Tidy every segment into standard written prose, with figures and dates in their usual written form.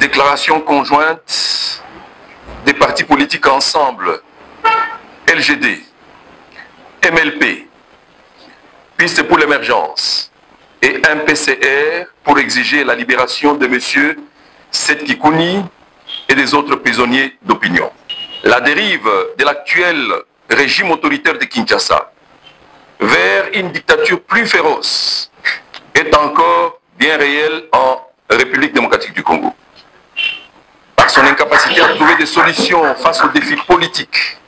Déclaration conjointe des partis politiques ensemble, LGD, MLP, Piste pour l'émergence et MPCR pour exiger la libération de M. Seth Kikouni et des autres prisonniers d'opinion. La dérive de l'actuel régime autoritaire de Kinshasa vers une dictature plus féroce est encore bien réelle en République démocratique du Congo. Par son incapacité à trouver des solutions face aux défis politiques,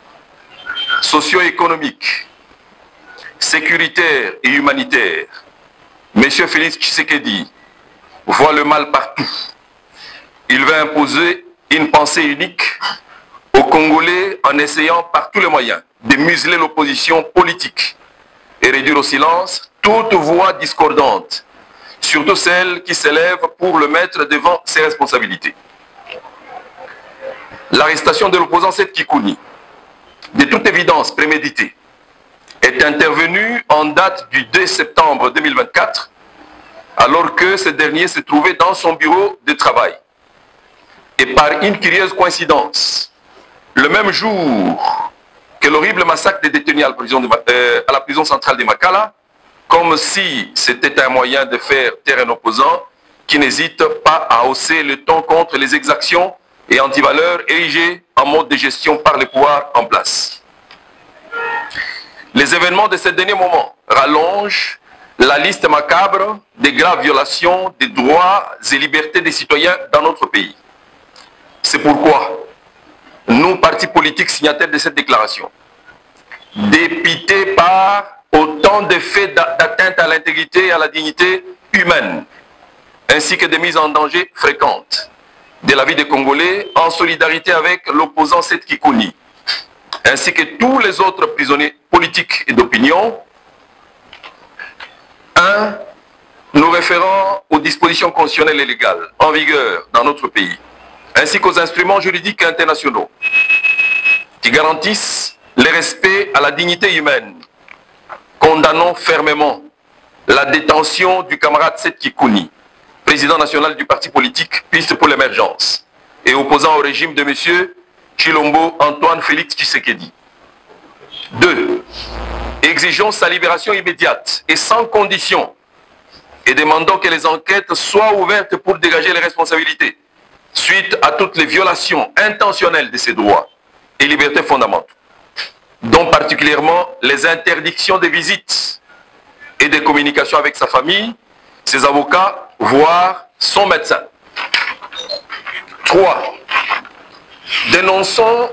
socio-économiques, sécuritaires et humanitaires, M. Félix Tshisekedi voit le mal partout. Il veut imposer une pensée unique aux Congolais en essayant par tous les moyens de museler l'opposition politique et réduire au silence toute voix discordante, surtout celle qui s'élève pour le mettre devant ses responsabilités. L'arrestation de l'opposant Seth Kikouni, de toute évidence préméditée, est intervenue en date du 2 septembre 2024, alors que ce dernier se trouvait dans son bureau de travail. Et par une curieuse coïncidence, le même jour que l'horrible massacre des détenus à la prison centrale de Makala, comme si c'était un moyen de faire taire un opposant qui n'hésite pas à hausser le ton contre les exactions et antivaleurs érigées en mode de gestion par les pouvoirs en place. Les événements de ces derniers moments rallongent la liste macabre des graves violations des droits et libertés des citoyens dans notre pays. C'est pourquoi nous, partis politiques signataires de cette déclaration, dépités par autant de faits d'atteinte à l'intégrité et à la dignité humaine, ainsi que des mises en danger fréquentes de la vie des Congolais, en solidarité avec l'opposant Seth Kikouni, ainsi que tous les autres prisonniers politiques et d'opinion. 1. Nous référons aux dispositions constitutionnelles et légales en vigueur dans notre pays, ainsi qu'aux instruments juridiques internationaux qui garantissent le respect à la dignité humaine. Condamnons fermement la détention du camarade Seth Kikouni, président national du parti politique Piste pour l'émergence et opposant au régime de M. Tshilombo Antoine Félix Tshisekedi. 2. Exigeons sa libération immédiate et sans condition et demandons que les enquêtes soient ouvertes pour dégager les responsabilités suite à toutes les violations intentionnelles de ses droits et libertés fondamentales, dont particulièrement les interdictions de visites et de communication avec sa famille, ses avocats, voire son médecin. 3. Dénonçons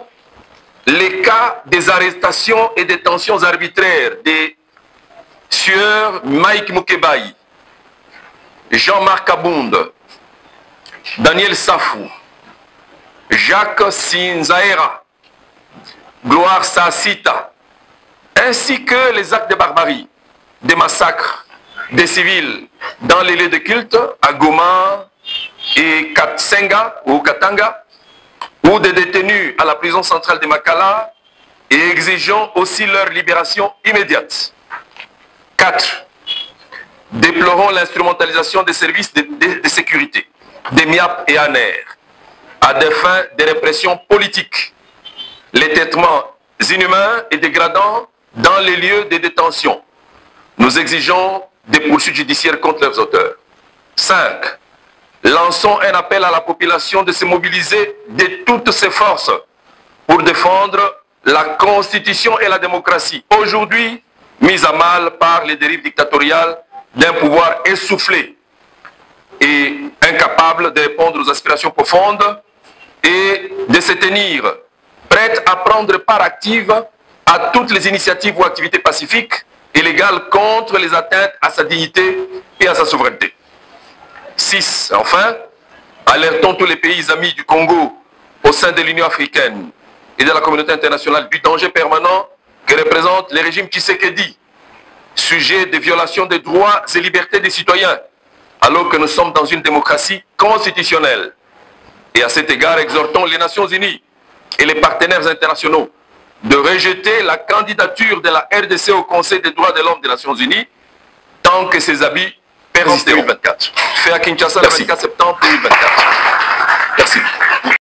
les cas des arrestations et détentions arbitraires des sieurs Mike Mukebai, Jean-Marc Abound, Daniel Safou, Jacques Sinzaera, Gloire Sassita, ainsi que les actes de barbarie, des massacres des civils dans les lieux de culte à Goma et Katsenga ou Katanga, ou des détenus à la prison centrale de Makala, et exigeons aussi leur libération immédiate. 4. Déplorons l'instrumentalisation des services de sécurité, des MIAP et ANER, à des fins de répression politique, les traitements inhumains et dégradants dans les lieux de détention. Nous exigeons des poursuites judiciaires contre leurs auteurs. 5. Lançons un appel à la population de se mobiliser de toutes ses forces pour défendre la Constitution et la démocratie, aujourd'hui mise à mal par les dérives dictatoriales d'un pouvoir essoufflé et incapable de répondre aux aspirations profondes et de se tenir prête à prendre part active à toutes les initiatives ou activités pacifiques et légales contre les atteintes à sa dignité et à sa souveraineté. 6. Enfin, alertons tous les pays amis du Congo au sein de l'Union africaine et de la communauté internationale du danger permanent que représente le régime Tshisekedi, sujet de violation des droits et libertés des citoyens, alors que nous sommes dans une démocratie constitutionnelle. Et à cet égard, exhortons les Nations Unies et les partenaires internationaux de rejeter la candidature de la RDC au Conseil des droits de l'homme des Nations Unies tant que ces abus persisteront. Fait à Kinshasa le 24 septembre 2024. Merci.